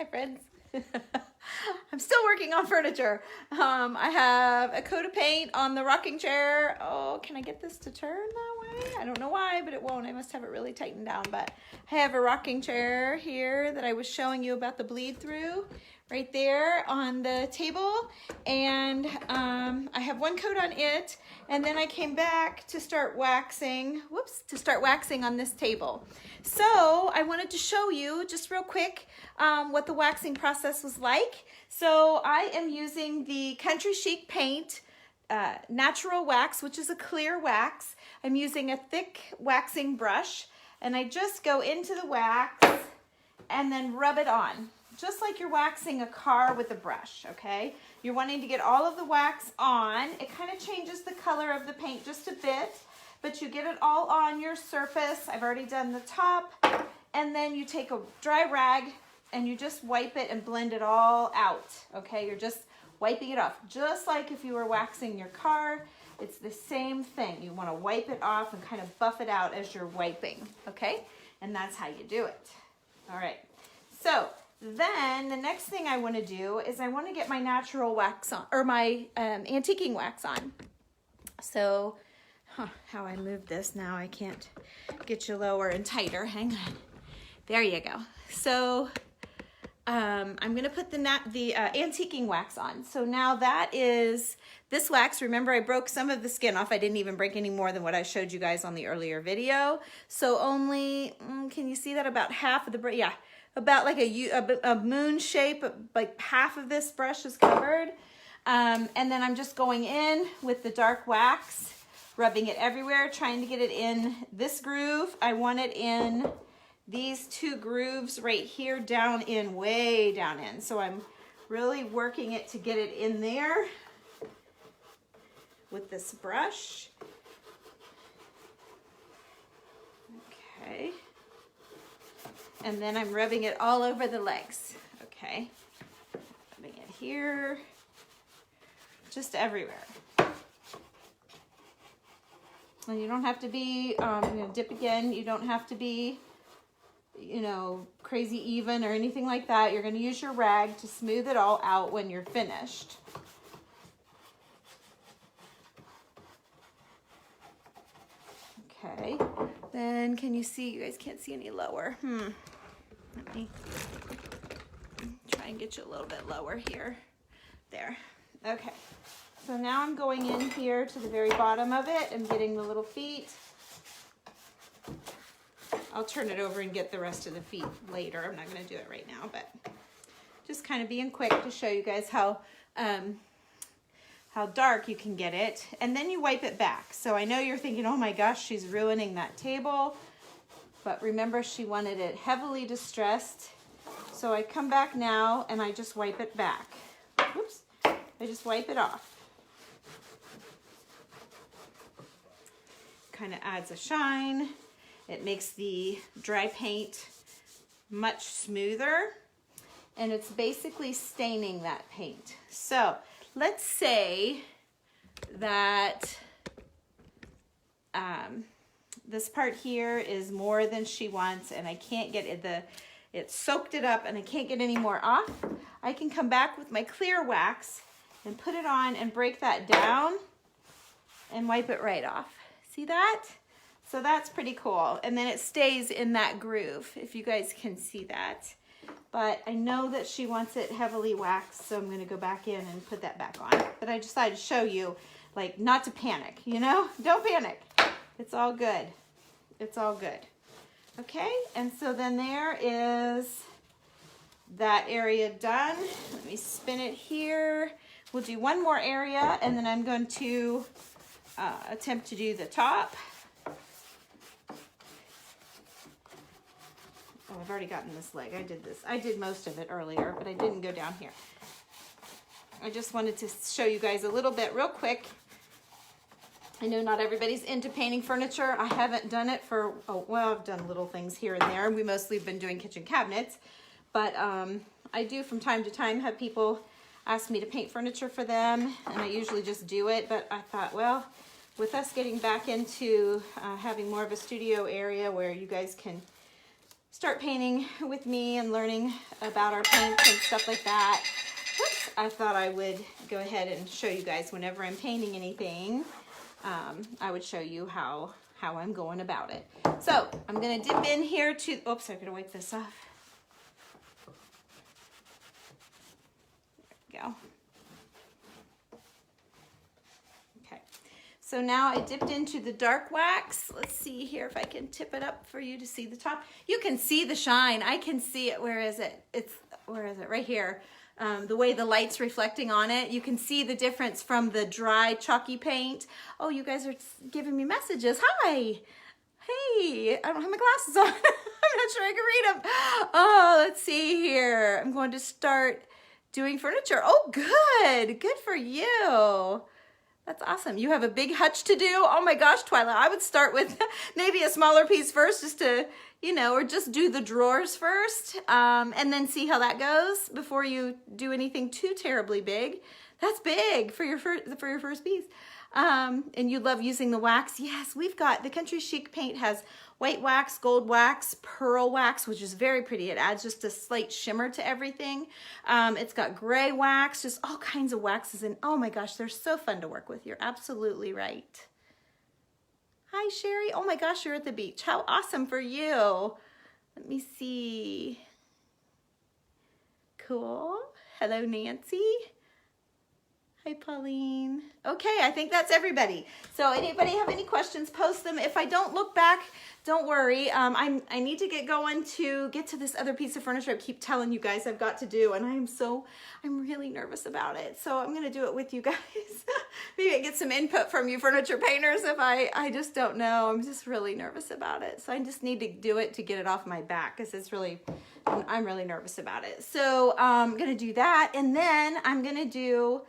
Hi, friends. I'm still working on furniture. I have a coat of paint on the rocking chair. Oh, can I get this to turn that way? I don't know why, but it won't. I must have it really tightened down. But I have a rocking chair here that I was showing you about the bleed through right there on the table. And I have one coat on it. And then I came back to start waxing, on this table. So I wanted to show you just real quick what the waxing process was like. So I am using the Country Chic paint natural wax, which is a clear wax. I'm using a thick waxing brush, and I just go into the wax and then rub it on, just like you're waxing a car with a brush, okay? You're wanting to get all of the wax on. It kind of changes the color of the paint just a bit, but you get it all on your surface. I've already done the top, and then you take a dry rag and you just wipe it and blend it all out, okay? You're just wiping it off, just like if you were waxing your car. It's the same thing. You want to wipe it off and kind of buff it out as you're wiping, okay? And that's how you do it. All right, so then the next thing I want to do is I want to get my natural wax on, or my antiquing wax on. So, how I move this now, I can't get you lower and tighter. Hang on. There you go. So, I'm going to put the antiquing wax on. So now that is this wax. Remember, I broke some of the skin off. I didn't even break any more than what I showed you guys on the earlier video. So only, can you see that? About half of the, yeah, about like a moon shape, like half of this brush is covered. And then I'm just going in with the dark wax, rubbing it everywhere, trying to get it in this groove. I want it in these two grooves right here, down in, way down in. So I'm really working it to get it in there with this brush. Okay. And then I'm rubbing it all over the legs. Okay. Rubbing it here, just everywhere. And you don't have to be, I'm going to dip again. You don't have to be, you know, crazy even or anything like that. You're going to use your rag to smooth it all out when you're finished. Okay, then can you see? You guys can't see any lower. Let me try and get you a little bit lower here. There. Okay, so now I'm going in here to the very bottom of it and getting the little feet. I'll turn it over and get the rest of the feet later. I'm not going to do it right now, but just kind of being quick to show you guys how dark you can get it. And then you wipe it back. So I know you're thinking, oh my gosh, she's ruining that table. But remember, she wanted it heavily distressed. So I come back now and I just wipe it back. Whoops. I just wipe it off. Kind of adds a shine. It makes the dry paint much smoother, and it's basically staining that paint. So let's say that this part here is more than she wants, and I can't get it soaked it up, and I can't get any more off. I can come back with my clear wax and put it on and break that down and wipe it right off. See that? So that's pretty cool. And then it stays in that groove, if you guys can see that. But I know that she wants it heavily waxed, so I'm going to go back in and put that back on. But I decided to show you, like, not to panic, you know? Don't panic. It's all good. It's all good. Okay, and so then there is that area done. Let me spin it here. We'll do one more area, and then I'm going to attempt to do the top. Oh, I've already gotten this leg. I did most of it earlier, but I didn't go down here. I just wanted to show you guys a little bit real quick. I know not everybody's into painting furniture. I haven't done it for, well, I've done little things here and there. We mostly have been doing kitchen cabinets, but I do from time to time have people ask me to paint furniture for them, and I usually just do it, but I thought, well, with us getting back into having more of a studio area where you guys can start painting with me and learning about our paints and stuff like that, whoops, I thought I would go ahead and show you guys whenever I'm painting anything. I would show you how I'm going about it. So I'm going to dip in here to, oops, I'm going to wipe this off. There we go. Okay, so now I dipped into the dark wax. Let's see here if I can tip it up for you to see the top. You can see the shine. I can see it. Where is it? Where is it? Right here. The way the light's reflecting on it. You can see the difference from the dry chalky paint. Oh, you guys are giving me messages. Hi. Hey, I don't have my glasses on. I'm not sure I can read them. Oh, let's see here. I'm going to start doing furniture. Oh, good. Good for you. That's awesome. You have a big hutch to do. Oh my gosh, Twyla, I would start with maybe a smaller piece first just to, you know, or just do the drawers first and then see how that goes before you do anything too terribly big. That's big for your first piece. And you love using the wax. Yes, we've got the Country Chic paint has white wax, gold wax, pearl wax, which is very pretty. It adds just a slight shimmer to everything. It's got gray wax, just all kinds of waxes. And oh my gosh, they're so fun to work with. You're absolutely right. Hi, Sherry. Oh my gosh, you're at the beach. How awesome for you. Let me see. Cool. Hello, Nancy. Hi, Pauline. Okay, I think that's everybody. So anybody have any questions, post them. If I don't look back, don't worry. I need to get going to get to this other piece of furniture I keep telling you guys I've got to do, and I'm really nervous about it. So I'm going to do it with you guys. Maybe I get some input from you furniture painters if I just don't know. I'm just really nervous about it. So I just need to do it to get it off my back because I'm really nervous about it. So I'm going to do that, and then I'm going to do...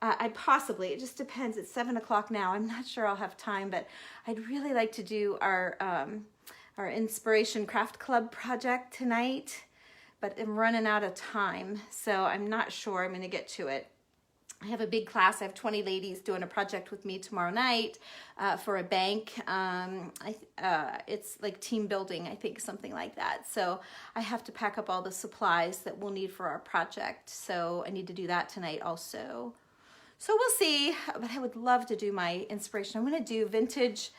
it just depends. It's 7 o'clock now. I'm not sure I'll have time, but I'd really like to do our Inspiration Craft Club project tonight, but I'm running out of time, so I'm not sure I'm going to get to it. I have a big class. I have 20 ladies doing a project with me tomorrow night for a bank. It's like team building, I think, something like that. So I have to pack up all the supplies that we'll need for our project. So I need to do that tonight also. So we'll see, but I would love to do my inspiration. I'm going to do vintage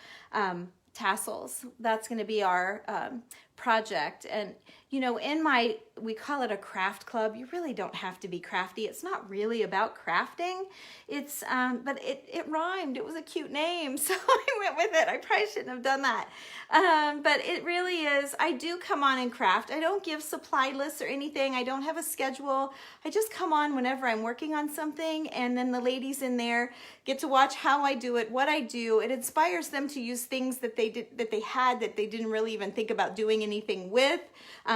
tassels. That's going to be our project. And, you know, we call it a craft club. You really don't have to be crafty. It's not really about crafting. It's, but it rhymed. It was a cute name, so I went with it. I probably shouldn't have done that. But it really is. I do come on and craft. I don't give supply lists or anything. I don't have a schedule. I just come on whenever I'm working on something, and then the ladies in there get to watch how I do it, what I do. It inspires them to use things that they didn't really even think about doing anything with.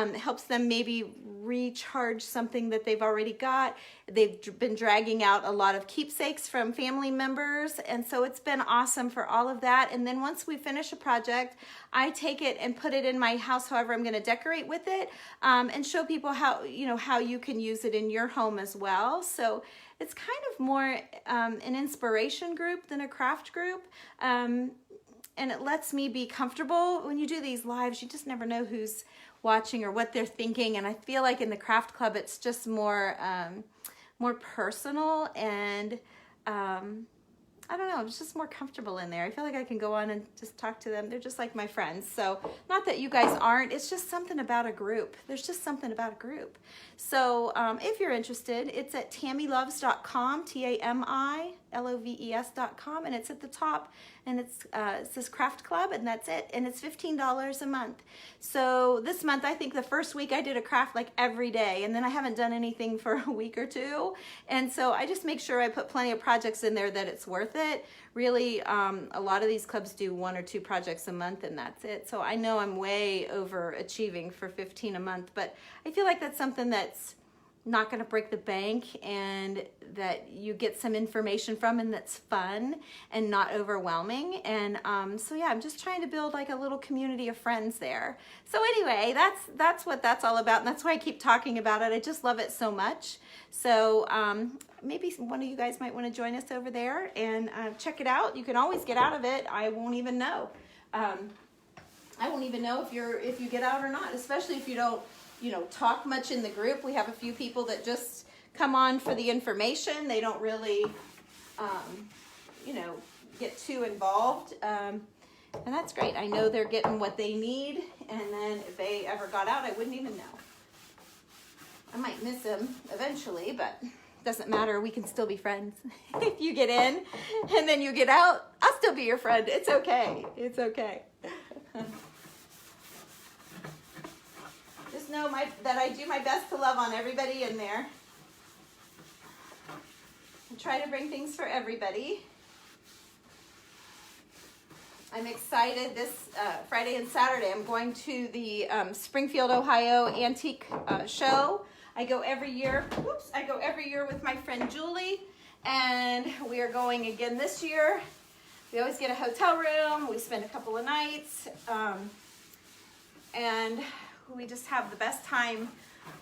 It helps them maybe recharge something that they've already got. They've been dragging out a lot of keepsakes from family members, and so it's been awesome for all of that. And then once we finish a project, I take it and put it in my house however I'm going to decorate with it, and show people how you can use it in your home as well. So it's kind of more an inspiration group than a craft group. And it lets me be comfortable. When you do these lives, you just never know who's watching or what they're thinking. And I feel like in the craft club, it's just more personal, and I don't know, it's just more comfortable in there. I feel like I can go on and just talk to them. They're just like my friends. So not that you guys aren't, it's just something about a group. There's just something about a group. So if you're interested, it's at TamiLoves.com, TamiLoves.com, and it's at the top, and it says Craft Club, and that's it. And it's $15 a month. So this month, I think the first week I did a craft like every day, and then I haven't done anything for a week or two. And so I just make sure I put plenty of projects in there that it's worth it. Really, a lot of these clubs do 1 or 2 projects a month, and that's it. So I know I'm way overachieving for $15 a month, but I feel like that's something that's not going to break the bank, and that you get some information from, and that's fun and not overwhelming. And so yeah, I'm just trying to build like a little community of friends there. So anyway, that's what that's all about, and that's why I keep talking about it. I just love it so much. So maybe one of you guys might want to join us over there and check it out. You can always get out of it. I won't even know. I won't even know if you get out or not, especially if you don't, you know, talk much in the group. We have a few people that just come on for the information. They don't really, you know, get too involved. And that's great. I know they're getting what they need. And then if they ever got out, I wouldn't even know. I might miss them eventually, but doesn't matter. We can still be friends. If you get in and then you get out, I'll still be your friend. It's okay. It's okay. Just know that I do my best to love on everybody in there. I try to bring things for everybody. I'm excited this Friday and Saturday. I'm going to the Springfield, Ohio Antique Show. I go every year. Whoops! I go every year with my friend Julie, and we are going again this year. We always get a hotel room. We spend a couple of nights, and we just have the best time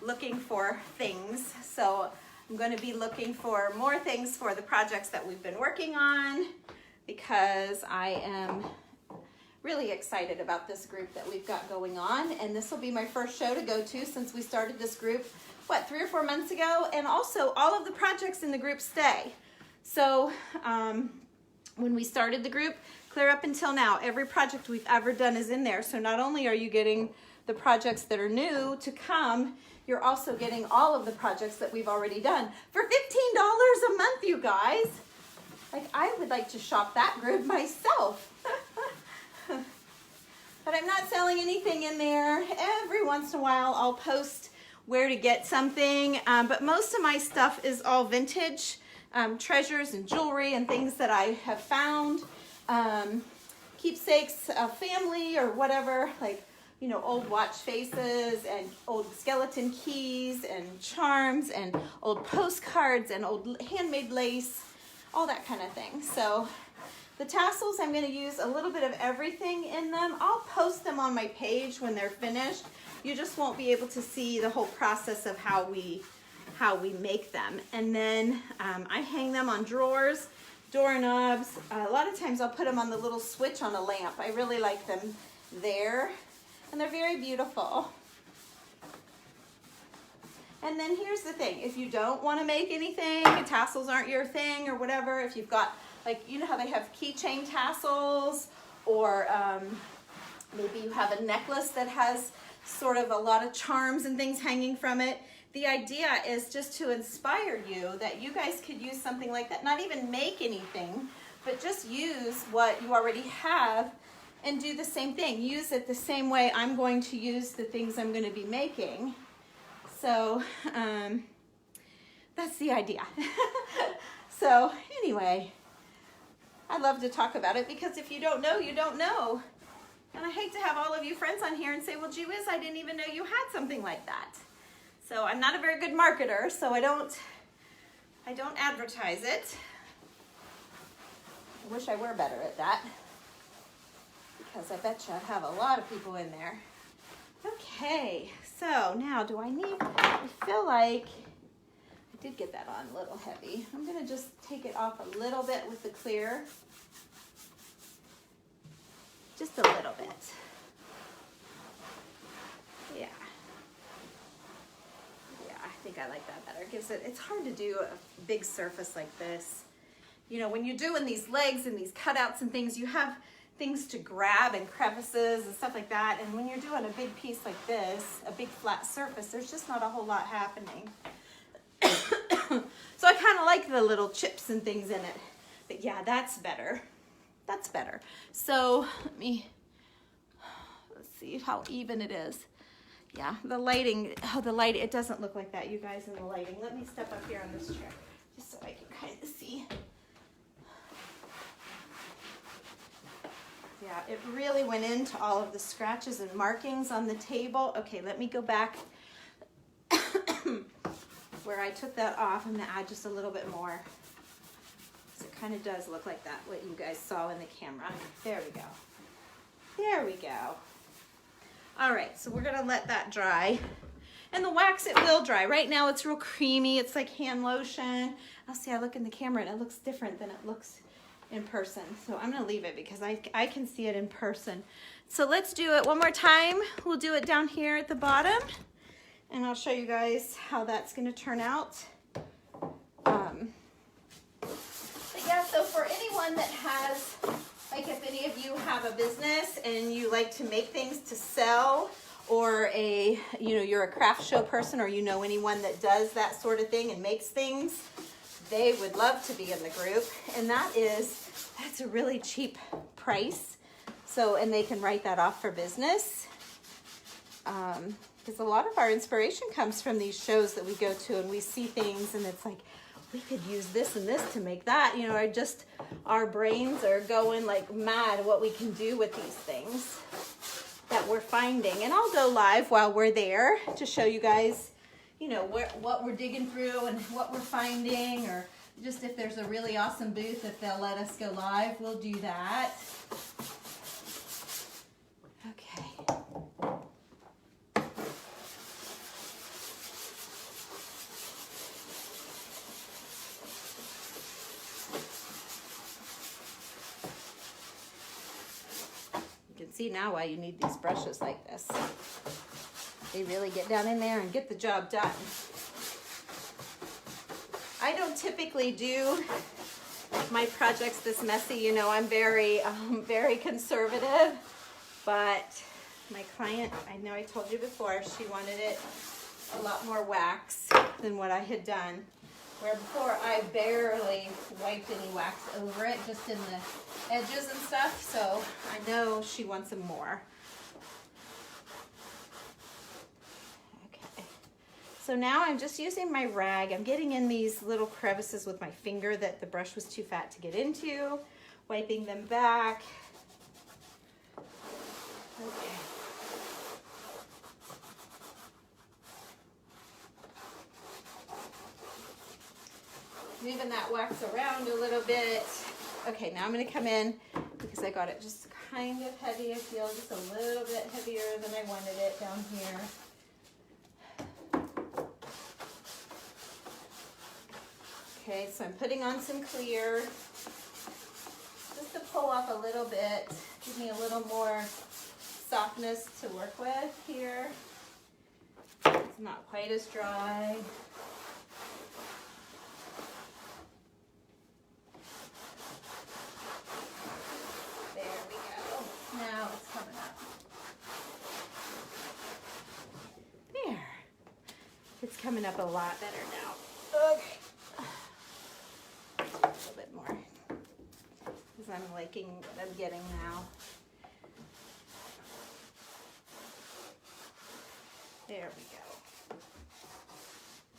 looking for things. So I'm going to be looking for more things for the projects that we've been working on, because I am really excited about this group that we've got going on. And this will be my first show to go to since we started this group, what, 3 or 4 months ago? And also all of the projects in the group stay. So when we started the group, clear up until now, every project we've ever done is in there. So not only are you getting the projects that are new to come, you're also getting all of the projects that we've already done for $15 a month, you guys. Like, I would like to shop that group myself. But I'm not selling anything in there. Every once in a while, I'll post where to get something. But most of my stuff is all vintage treasures and jewelry and things that I have found. Keepsakes of family or whatever, like, you know, old watch faces and old skeleton keys and charms and old postcards and old handmade lace, all that kind of thing. So the tassels, I'm going to use a little bit of everything in them. I'll post them on my page when they're finished. You just won't be able to see the whole process of how we make them. And then I hang them on drawers, doorknobs. A lot of times I'll put them on the little switch on a lamp. I really like them there. And they're very beautiful. And then here's the thing. If you don't want to make anything, tassels aren't your thing or whatever, if you've got, like, you know how they have keychain tassels, or maybe you have a necklace that has sort of a lot of charms and things hanging from it. The idea is just to inspire you that you guys could use something like that. Not even make anything, but just use what you already have and do the same thing. Use it the same way I'm going to use the things I'm going to be making. So that's the idea. So anyway, I love to talk about it, because if you don't know, you don't know. And I hate to have all of you friends on here and say, well, gee whiz, I didn't even know you had something like that. So I'm not a very good marketer, so I don't advertise it. I wish I were better at that, because I bet you I'd have a lot of people in there. Okay, so now I feel like I did get that on a little heavy. I'm gonna just take it off a little bit with the clear. Just a little bit. Yeah. Yeah, I think I like that better. It's hard to do a big surface like this. You know, when you're doing these legs and these cutouts and things, you have things to grab and crevices and stuff like that. And when you're doing a big piece like this, a big flat surface, there's just not a whole lot happening. So I kind of like the little chips and things in it. But yeah, that's better. That's better. So let's see how even it is. Yeah, the lighting, it doesn't look like that, you guys, in the lighting. Let me step up here on this chair just so I can kind of see. Yeah, it really went into all of the scratches and markings on the table. Okay, let me go back where I took that off. I'm gonna add just a little bit more. So it kind of does look like that, what you guys saw in the camera. There we go. There we go. All right, so we're gonna let that dry. And the wax, it will dry. Right now it's real creamy. It's like hand lotion. I'll see, I look in the camera and it looks different than it looks in person. So I'm gonna leave it because I can see it in person. So let's do it one more time. We'll do it down here at the bottom, and I'll show you guys how that's gonna turn out. But yeah, so for anyone that has, like if any of you have a business and you like to make things to sell, or you're a craft show person, or you know anyone that does that sort of thing and makes things, they would love to be in the group. And that's a really cheap price. So, and they can write that off for business. Because a lot of our inspiration comes from these shows that we go to, and we see things and it's like, we could use this and this to make that, our brains are going like mad what we can do with these things that we're finding. And I'll go live while we're there to show you guys, what we're digging through and what we're finding, or just if there's a really awesome booth, if they'll let us go live, we'll do that. Okay. You can see now why you need these brushes like this. They really get down in there and get the job done. I don't typically do my projects this messy. I'm very conservative, but my client, I know I told you before, she wanted it a lot more wax than what I had done. Where before I barely wiped any wax over it, just in the edges and stuff. So I know she wants some more. Okay. So now I'm just using my rag. I'm getting in these little crevices with my finger that the brush was too fat to get into, wiping them back. Okay. Moving that wax around a little bit. Okay, now I'm going to come in because I got it just kind of heavy. I feel just a little bit heavier than I wanted it down here. Okay, so I'm putting on some clear just to pull off a little bit, give me a little more softness to work with here. It's not quite as dry. Now it's coming up. There. It's coming up a lot better now. Okay. A little bit more. Because I'm liking what I'm getting now. There we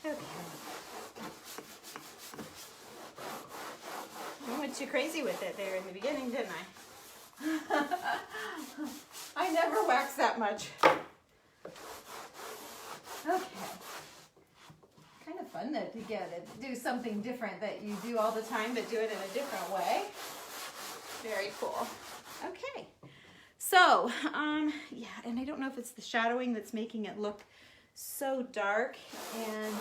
go. Okay. I went too crazy with it there in the beginning, didn't I? I never wax that much. Okay. Kind of fun though to get it, do something different that you do all the time, but do it in a different way. Very cool. Okay. So, yeah, and I don't know if it's the shadowing that's making it look so dark, and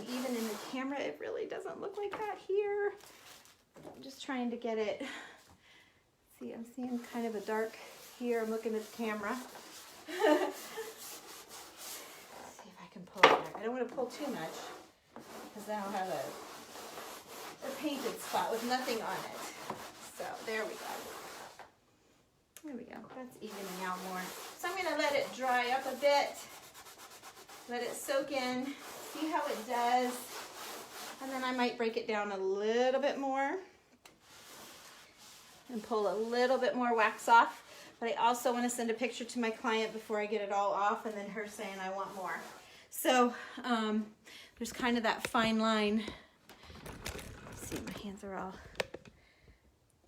even in the camera, it really doesn't look like that here. I'm just trying to get it. See, I'm seeing kind of a dark here. I'm looking at the camera. See if I can pull it back. I don't want to pull too much because then I'll have a painted spot with nothing on it. So there we go. There we go. That's evening out more. So I'm going to let it dry up a bit. Let it soak in. See how it does. And then I might break it down a little bit more and pull a little bit more wax off. But I also want to send a picture to my client before I get it all off, and then her saying I want more. So there's kind of that fine line. Let's see, my hands are all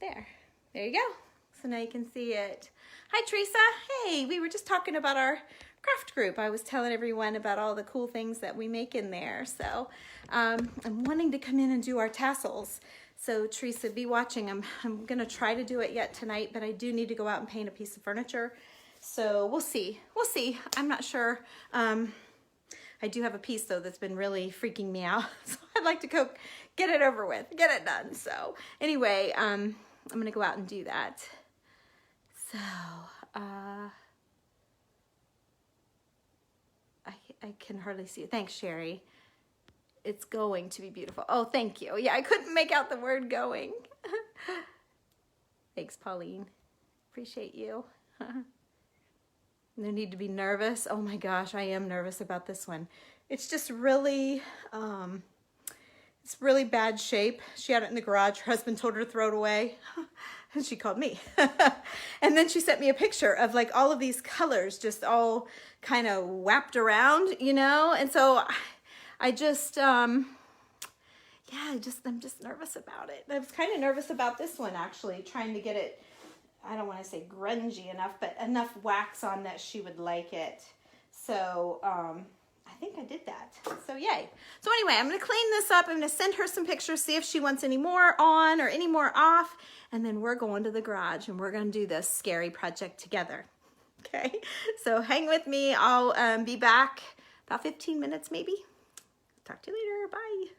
there. There you go. So now you can see it. Hi, Teresa. Hey, we were just talking about our craft group. I was telling everyone about all the cool things that we make in there. So I'm wanting to come in and do our tassels. So Teresa, be watching. I'm going to try to do it yet tonight, but I do need to go out and paint a piece of furniture. So we'll see. We'll see. I'm not sure. I I do have a piece though that's been really freaking me out. So I'd like to go get it over with, get it done. So anyway, I'm gonna go out and do that. So, I can hardly see it. Thanks, Sherry. It's going to be beautiful. Oh, thank you. Yeah, I couldn't make out the word going. Thanks, Pauline. Appreciate you. No need to be nervous. Oh my gosh, I am nervous about this one. It's just really, it's really bad shape. She had it in the garage. Her husband told her to throw it away. And she called me. And then she sent me a picture of like all of these colors just all kind of wrapped around, you know? And so I just, I'm just nervous about it. I was kind of nervous about this one actually, trying to get it, I don't want to say grungy enough, but enough wax on that she would like it. So, I think I did that. So yay. So anyway, I'm going to clean this up. I'm going to send her some pictures, see if she wants any more on or any more off. And then we're going to the garage and we're going to do this scary project together. Okay. So hang with me. I'll be back about 15 minutes maybe. Talk to you later. Bye.